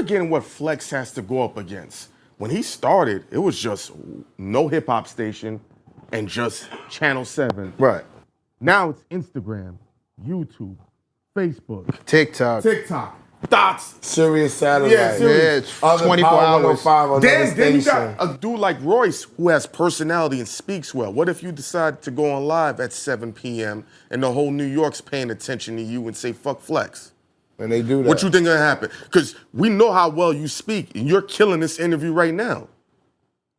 Again, what Flex has to go up against. When he started, it was just no hip hop station and just Channel 7. Right. Now it's Instagram, YouTube, Facebook, TikTok, Dots, Sirius Satellite. Yeah, Sirius. Yeah, it's 24 hours. Then you got a dude like Royce who has personality and speaks well. What if you decide to go on live at 7 p.m. and the whole New York's paying attention to you and say, fuck Flex? And they do that. What you think gonna happen? Because we know how well you speak, and you're killing this interview right now.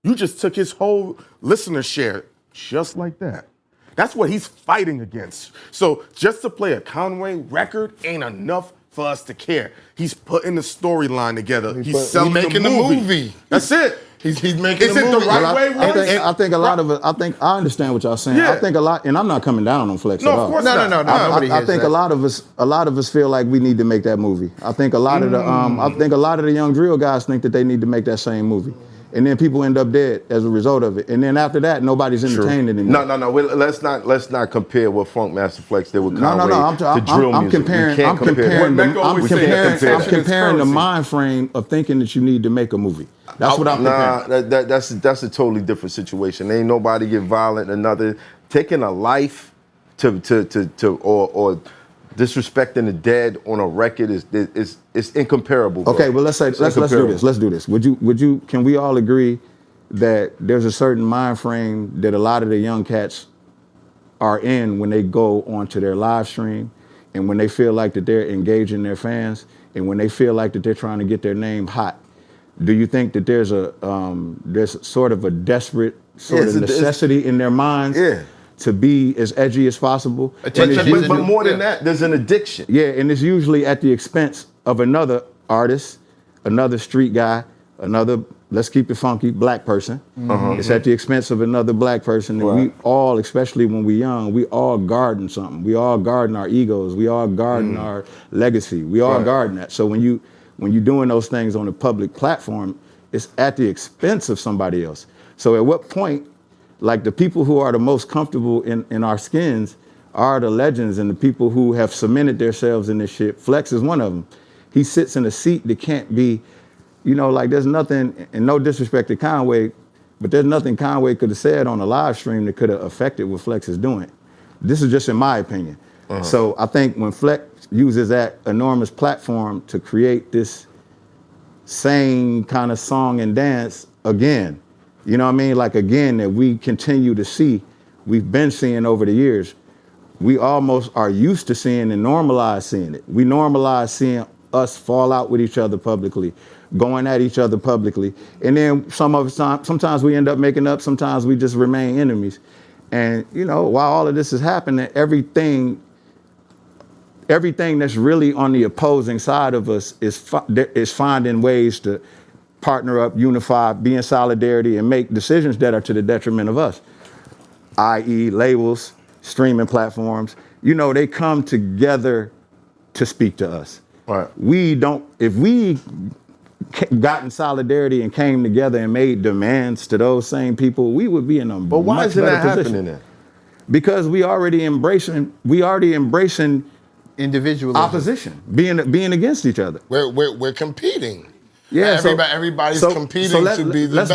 You just took his whole listener share just like that. That's what he's fighting against. So just to play a Conway record ain't enough for us to care. He's putting the storyline together. He's selling making the movie. That's it. He's making Is the it movie. the right way, Royce? I think a lot of it, I understand what y'all saying. Yeah. I think a lot, and I'm not coming down on Flex at all. No, of course not. No. I think a lot of us feel like we need to make that movie. I think a lot of the young drill guys think that they need to make that same movie. And then people end up dead as a result of it. And then after that, nobody's entertained anymore. No. Let's not compare what Funk Master Flex did with Conway to drill I'm music. comparing the mind frame of thinking that you need to make a movie. That's what I'm comparing. That's a totally different situation. Ain't nobody get violent or nothing. Taking a life or disrespecting the dead on a record is incomparable. Bro. Okay, well let's do this. Let's do this. Can we all agree that there's a certain mind frame that a lot of the young cats are in when they go onto their live stream and when they feel like that they're engaging their fans and when they feel like that they're trying to get their name hot? Do you think that there's sort of a desperate sort of necessity in their minds to be as edgy as possible? But more than that, there's an addiction. Yeah, and it's usually at the expense of another artist, another street guy, another, let's keep it funky, black person. It's at the expense of another black person. And we all, especially when we're young, we all garden something. We all garden our egos. We all garden our legacy. We all garden that. So when you're doing those things on a public platform, it's at the expense of somebody else. So at what point, like the people who are the most comfortable in our skins are the legends and the people who have cemented themselves in this shit. Flex is one of them. He sits in a seat that can't be, like there's nothing, and no disrespect to Conway, but there's nothing Conway could have said on a live stream that could have affected what Flex is doing. This is just in my opinion. So I think when Flex uses that enormous platform to create this same kind of song and dance again, you know what I mean? Like again, that we continue to see, we've been seeing over the years, we almost are used to seeing and normalize seeing it. We normalize seeing us fall out with each other publicly, going at each other publicly. And then sometimes we end up making up, sometimes we just remain enemies. And while all of this is happening, everything that's really on the opposing side of us is finding ways to partner up, unify, be in solidarity, and make decisions that are to the detriment of us, i.e. labels, streaming platforms. They come together to speak to us. Right. If we got in solidarity and came together and made demands to those same people, we would be in a much better position. But why isn't that happening then? Because we already embracing individualism, opposition, being against each other. We're competing. Yeah, everybody's competing to be the best.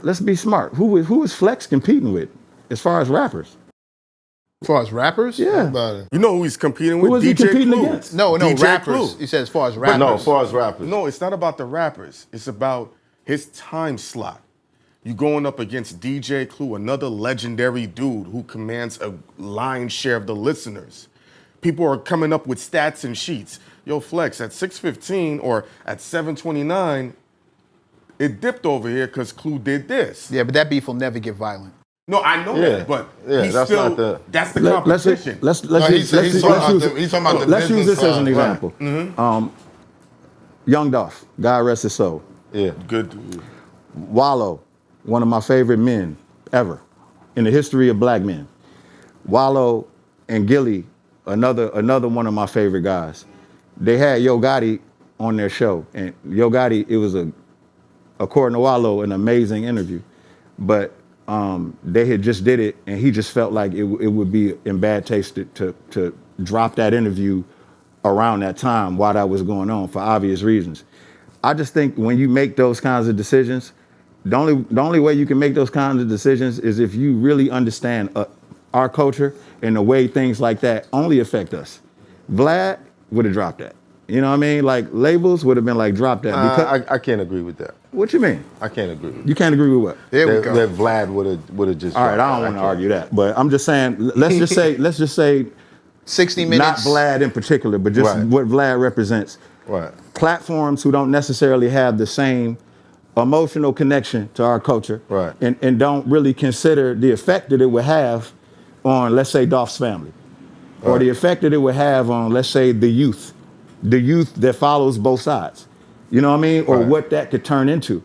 Let's be smart. Who is Flex competing with as far as rappers? As far as rappers? Yeah. You know who he's competing with? Who is he competing against? No, DJ rappers. Clue. He said as far as rappers. No, as far as rappers. No, it's not about the rappers. It's about his time slot. You going up against DJ Clue, another legendary dude who commands a lion's share of the listeners. People are coming up with stats and sheets. Yo, Flex, at 6:15 or at 7:29, it dipped over here because Clue did this. Yeah, but that beef will never get violent. No, I know that, but he's that's still, not the. That's the competition. He's talking about the let's use this as an business example. Young Dolph, God rest his soul. Yeah. Good dude. Wallow, one of my favorite men ever in the history of black men. Wallow and Gilly, another one of my favorite guys. They had Yo Gotti on their show, and Yo Gotti, it was according to Wallow, an amazing interview, but they had just did it, and he just felt like it would be in bad taste to drop that interview around that time while that was going on for obvious reasons. I just think when you make those kinds of decisions, the only way you can make those kinds of decisions is if you really understand our culture and the way things like that only affect us. Vlad would have dropped that. You know what I mean? Like labels would have been like, drop that. Because, I can't agree with that. What you mean? I can't agree with that. You can't agree with what? There we That, go. that Vlad would have just. All right, I don't want to argue that, but I'm just saying. Let's just say 60 not minutes. Vlad in particular, but just Right. what Vlad represents. Right. Platforms who don't necessarily have the same emotional connection to our culture, Right. and don't really consider the effect that it would have on, let's say, Dolph's family, or the effect that it would have on, let's say, the youth that follows both sides. You know what I mean? Or Right. what that could turn into.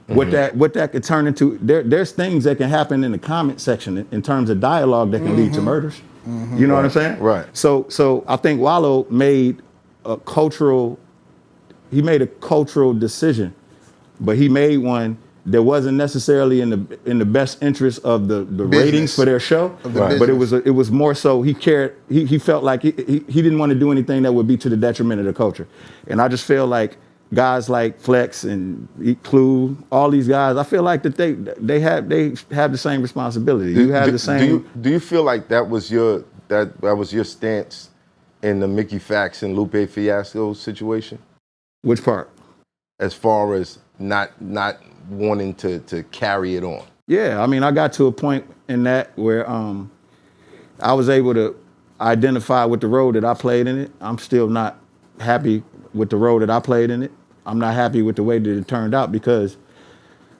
What that could turn into. There's things that can happen in the comment section in terms of dialogue that can lead to murders. You know what I'm saying? Right. So I think Wallow made a cultural decision, but he made one that wasn't necessarily in the best interest of the ratings for their show. Right. But it was more so he felt like he didn't want to do anything that would be to the detriment of the culture. And I just feel like guys like Flex and Clue, all these guys, I feel like that they have the same responsibility. You have the same. Do you feel like that was your stance in the Mickey Factz and Lupe fiasco situation? Which part? As far as not wanting to carry it on. Yeah, I mean, I got to a point in that where I was able to identify with the role that I played in it. I'm still not happy with the role that I played in it. I'm not happy with the way that it turned out because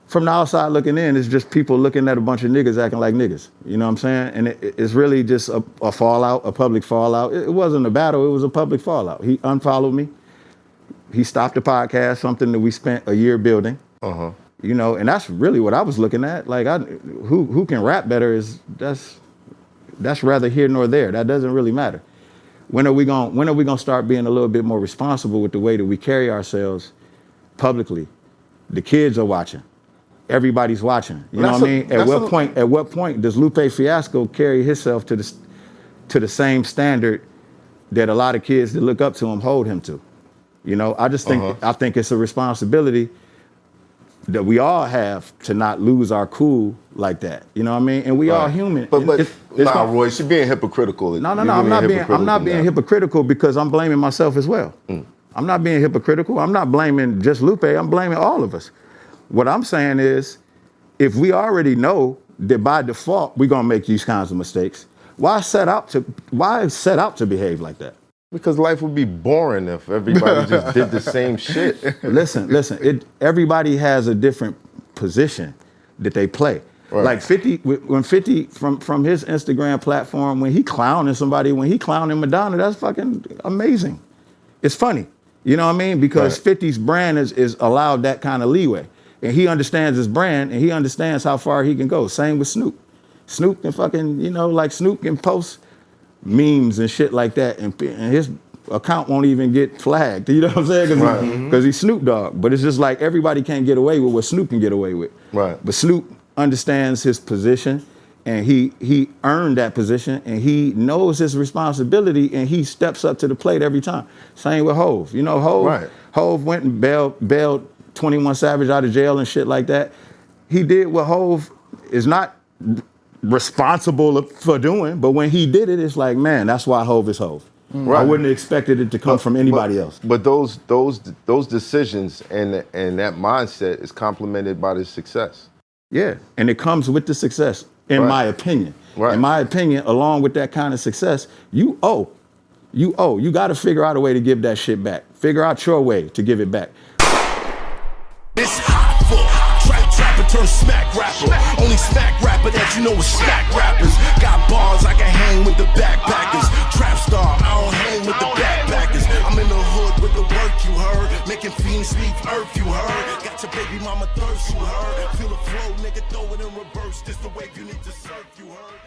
from the outside looking in, it's just people looking at a bunch of niggas acting like niggas. You know what I'm saying? And it's really just a fallout, a public fallout. It wasn't a battle, it was a public fallout. He unfollowed me. He stopped the podcast, something that we spent a year building. Uh-huh. You know, and that's really what I was looking at. Like, who can rap better that's rather here nor there. That doesn't really matter. When are we gonna start being a little bit more responsible with the way that we carry ourselves publicly? The kids are watching. Everybody's watching. You know what I mean? At what point does Lupe Fiasco carry himself to the same standard that a lot of kids that look up to him hold him to? You know, I just think I think it's a responsibility that we all have to not lose our cool like that. You know what I mean? And we all human. But Royce, you're being hypocritical. No, I'm not being hypocritical because I'm blaming myself as well. I'm not being hypocritical. I'm not blaming just Lupe. I'm blaming all of us. What I'm saying is, if we already know that by default we're gonna make these kinds of mistakes, why set out to behave like that? Because life would be boring if everybody just did the same shit. Listen. Everybody has a different position that they play. Right. Like 50, when 50 from his Instagram platform, when he clowning somebody, when he clowning Madonna, that's fucking amazing. It's funny, you know what I mean? Because 50's brand is allowed that kind of leeway, and he understands his brand and he understands how far he can go. Same with Snoop. Snoop can fucking, you know, like Snoop can post memes and shit like that, and his account won't even get flagged. You know what I'm saying? Because he's Snoop Dogg. But it's just like everybody can't get away with what Snoop can get away with. Right. But Snoop understands his position, and he earned that position, and he knows his responsibility, and he steps up to the plate every time. Same with Hov. You know, Hov went and bailed 21 Savage out of jail and shit like that. He did what Hov is not responsible for doing, but when he did it, it's like, man, that's why Hov is Hov. Right. I wouldn't have expected it to come from anybody else. But those decisions and that mindset is complemented by the success. Yeah, and it comes with the success, in my opinion. Right. In my opinion, along with that kind of success, you got to figure out a way to give that shit back. Figure out your way to give it back. This trapper turn smack rapper. Only smack rapper that you know is smack rappers. Got bars, I can hang with the backpackers. Trap star, I don't hang with the backpackers. I'm in the hood with the work, you heard. Making fiends leave earth, you heard. Got your baby mama thirst, you heard. Feel the flow, nigga, throw it in reverse. This the wave you need to surf, you heard.